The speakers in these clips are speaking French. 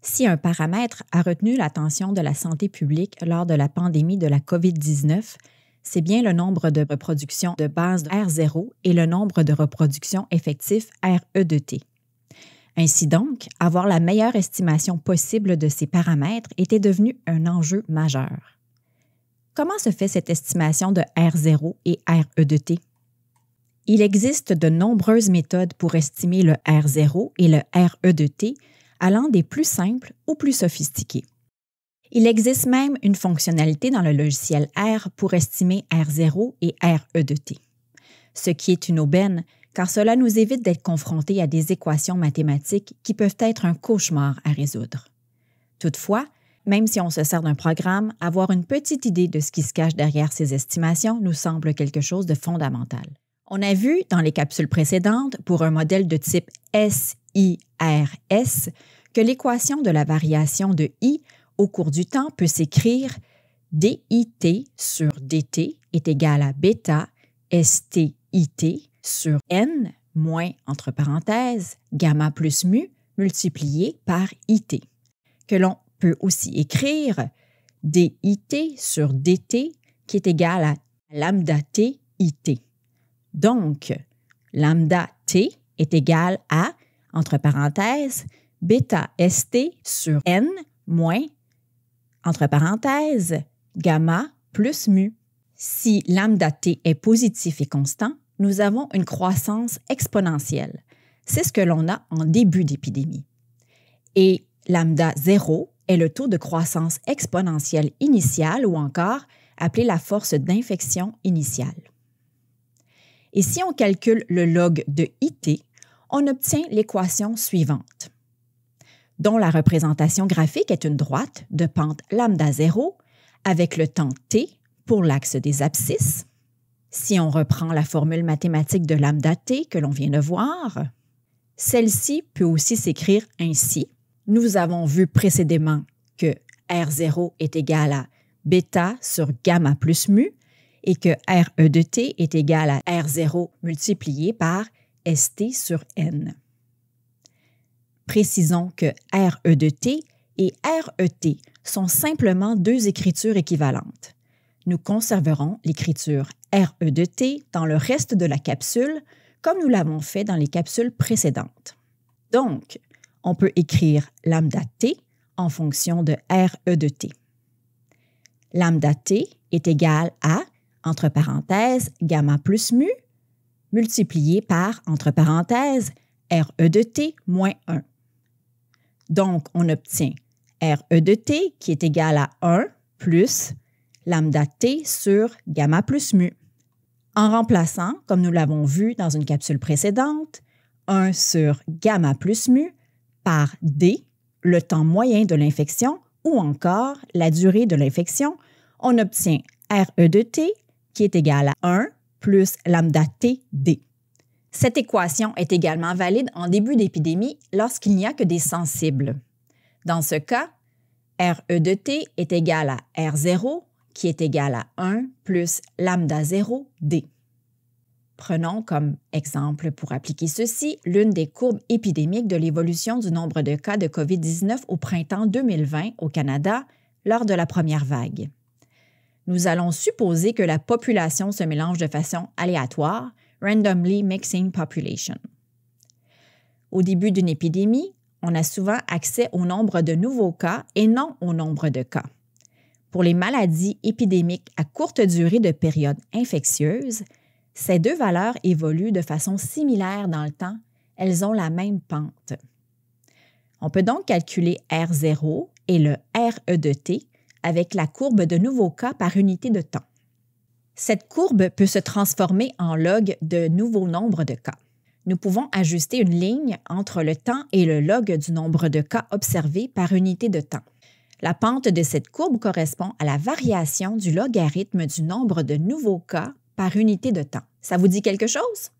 Si un paramètre a retenu l'attention de la santé publique lors de la pandémie de la COVID-19, c'est bien le nombre de reproductions de base R0 et le nombre de reproductions effectifs RE de T. Ainsi donc, avoir la meilleure estimation possible de ces paramètres était devenu un enjeu majeur. Comment se fait cette estimation de R0 et RE de T? Il existe de nombreuses méthodes pour estimer le R0 et le RE de T, allant des plus simples aux plus sophistiquées. Il existe même une fonctionnalité dans le logiciel R pour estimer R0 et RE de T, ce qui est une aubaine car cela nous évite d'être confrontés à des équations mathématiques qui peuvent être un cauchemar à résoudre. Toutefois, même si on se sert d'un programme, avoir une petite idée de ce qui se cache derrière ces estimations nous semble quelque chose de fondamental. On a vu dans les capsules précédentes, pour un modèle de type SIRS, que l'équation de la variation de I au cours du temps peut s'écrire DIT sur DT est égal à bêta STIT sur N moins, entre parenthèses, gamma plus mu multiplié par IT, que l'on peut aussi écrire DIT sur DT qui est égal à lambda T IT. Donc, lambda T est égal à, entre parenthèses, bêta ST sur N moins, entre parenthèses, gamma plus mu. Si lambda T est positif et constant, nous avons une croissance exponentielle. C'est ce que l'on a en début d'épidémie. Et lambda 0 est le taux de croissance exponentielle initiale ou encore appelé la force d'infection initiale. Et si on calcule le log de IT, on obtient l'équation suivante, dont la représentation graphique est une droite de pente lambda 0 avec le temps t pour l'axe des abscisses. Si on reprend la formule mathématique de lambda t que l'on vient de voir, celle-ci peut aussi s'écrire ainsi. Nous avons vu précédemment que R0 est égal à bêta sur gamma plus mu et que RE de t est égal à R0 multiplié par ST sur N. Précisons que RE de t et RET sont simplement deux écritures équivalentes. Nous conserverons l'écriture RE de t dans le reste de la capsule, comme nous l'avons fait dans les capsules précédentes. Donc, on peut écrire lambda t en fonction de RE de t. Lambda t est égal à, entre parenthèses, gamma plus mu, multiplié par, entre parenthèses, RE de t moins 1. Donc, on obtient RE de t qui est égal à 1 plus lambda t sur gamma plus mu. En remplaçant, comme nous l'avons vu dans une capsule précédente, 1 sur gamma plus mu par D, le temps moyen de l'infection, ou encore la durée de l'infection, on obtient RE de t qui est égal à 1 plus lambda t D. Cette équation est également valide en début d'épidémie lorsqu'il n'y a que des sensibles. Dans ce cas, RE de t est égal à R0 qui est égal à 1 plus lambda 0 D. Prenons comme exemple pour appliquer ceci l'une des courbes épidémiques de l'évolution du nombre de cas de COVID-19 au printemps 2020 au Canada lors de la première vague. Nous allons supposer que la population se mélange de façon aléatoire, randomly mixing population. Au début d'une épidémie, on a souvent accès au nombre de nouveaux cas et non au nombre de cas. Pour les maladies épidémiques à courte durée de période infectieuse, ces deux valeurs évoluent de façon similaire dans le temps, elles ont la même pente. On peut donc calculer R0 et le RE de t avec la courbe de nouveaux cas par unité de temps. Cette courbe peut se transformer en log de nouveaux nombres de cas. Nous pouvons ajuster une ligne entre le temps et le log du nombre de cas observés par unité de temps. La pente de cette courbe correspond à la variation du logarithme du nombre de nouveaux cas par unité de temps. Ça vous dit quelque chose?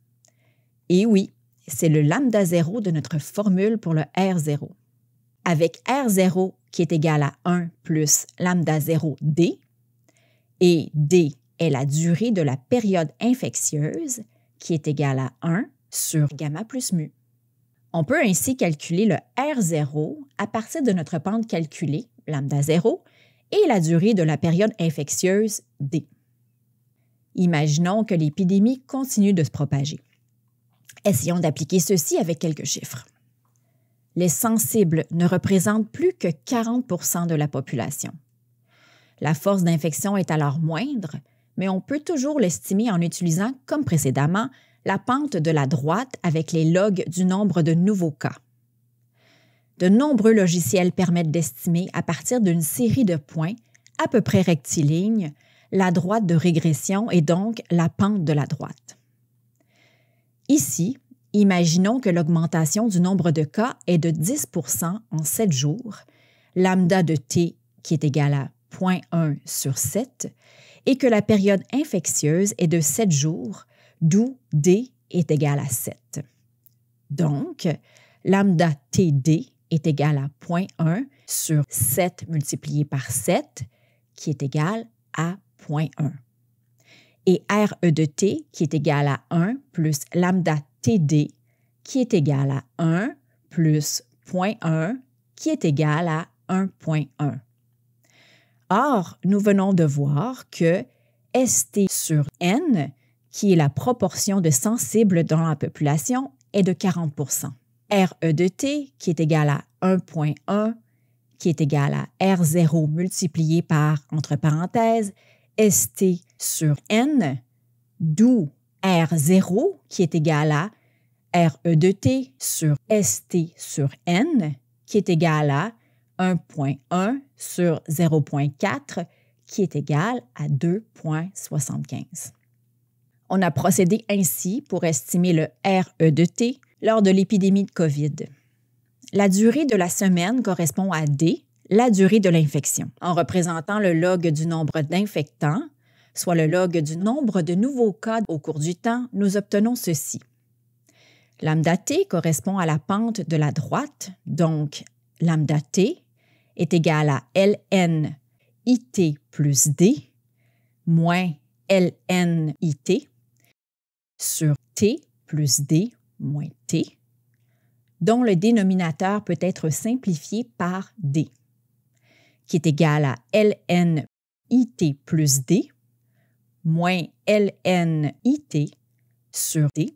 Et oui, c'est le lambda 0 de notre formule pour le R0. Avec R0 qui est égal à 1 plus lambda 0 D, et D est la durée de la période infectieuse qui est égale à 1 sur gamma plus mu. On peut ainsi calculer le R0 à partir de notre pente calculée, lambda 0, et la durée de la période infectieuse D. Imaginons que l'épidémie continue de se propager. Essayons d'appliquer ceci avec quelques chiffres. Les sensibles ne représentent plus que 40 % de la population. La force d'infection est alors moindre, mais on peut toujours l'estimer en utilisant, comme précédemment, la pente de la droite avec les logs du nombre de nouveaux cas. De nombreux logiciels permettent d'estimer à partir d'une série de points, à peu près rectilignes, la droite de régression et donc la pente de la droite. Ici, imaginons que l'augmentation du nombre de cas est de 10 % en 7 jours, lambda de t qui est égal à 0,1 sur 7, et que la période infectieuse est de 7 jours, d'où d est égal à 7. Donc, lambda td est égal à 0,1 sur 7 multiplié par 7, qui est égal à 0,1. Et RE de t, qui est égal à 1, plus lambda td, qui est égal à 1, plus 0,1, qui est égal à 1,1. Or, nous venons de voir que ST sur N, qui est la proportion de sensibles dans la population, est de 40 %. RE de t, qui est égal à 1,1, qui est égal à R0 multiplié par, entre parenthèses, ST sur N, d'où R0, qui est égal à RE de t sur ST sur N, qui est égal à 1,1 sur 0,4, qui est égal à 2,75. On a procédé ainsi pour estimer le RE de t lors de l'épidémie de COVID. La durée de la semaine correspond à D, la durée de l'infection. En représentant le log du nombre d'infectants, soit le log du nombre de nouveaux cas au cours du temps, nous obtenons ceci. Lambda t correspond à la pente de la droite, donc lambda t est égal à ln it plus d moins ln it sur t plus d moins t, dont le dénominateur peut être simplifié par d, qui est égal à ln it plus d moins ln it sur d.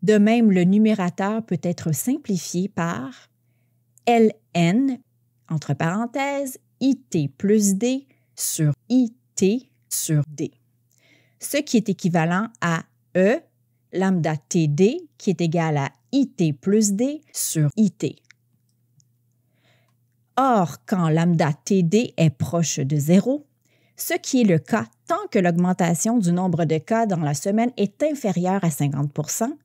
De même, le numérateur peut être simplifié par ln, entre parenthèses, it plus d sur it sur d, ce qui est équivalent à E lambda td qui est égal à it plus d sur it. Or, quand lambda td est proche de 0, ce qui est le cas tant que l'augmentation du nombre de cas dans la semaine est inférieure à 50 %,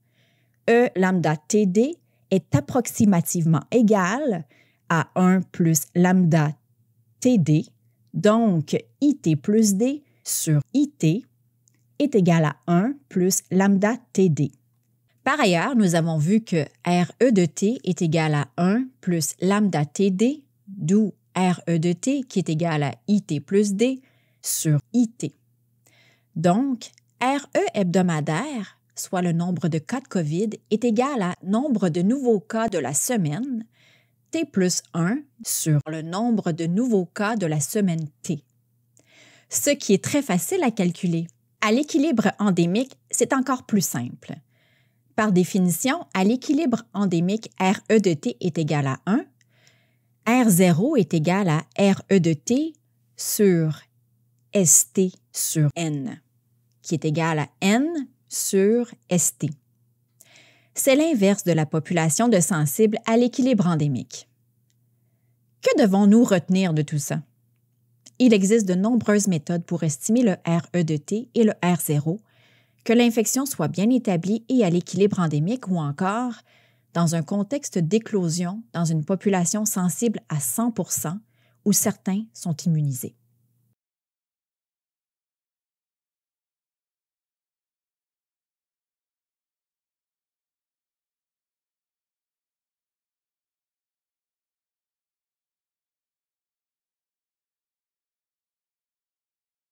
E lambda td est approximativement égal à 1 plus lambda td, donc it plus d sur it est égal à 1 plus lambda td. Par ailleurs, nous avons vu que RE de t est égal à 1 plus lambda td, d'où RE de t qui est égal à it plus d sur it. Donc, RE hebdomadaire, soit le nombre de cas de COVID, est égal à nombre de nouveaux cas de la semaine, T plus 1 sur le nombre de nouveaux cas de la semaine T. Ce qui est très facile à calculer. À l'équilibre endémique, c'est encore plus simple. Par définition, à l'équilibre endémique, RE de t est égal à 1, R0 est égal à RE de t sur ST sur N, qui est égal à N sur ST. C'est l'inverse de la population de sensibles à l'équilibre endémique. Que devons-nous retenir de tout ça? Il existe de nombreuses méthodes pour estimer le RE de t et le R0, que l'infection soit bien établie et à l'équilibre endémique ou encore dans un contexte d'éclosion dans une population sensible à 100 % où certains sont immunisés.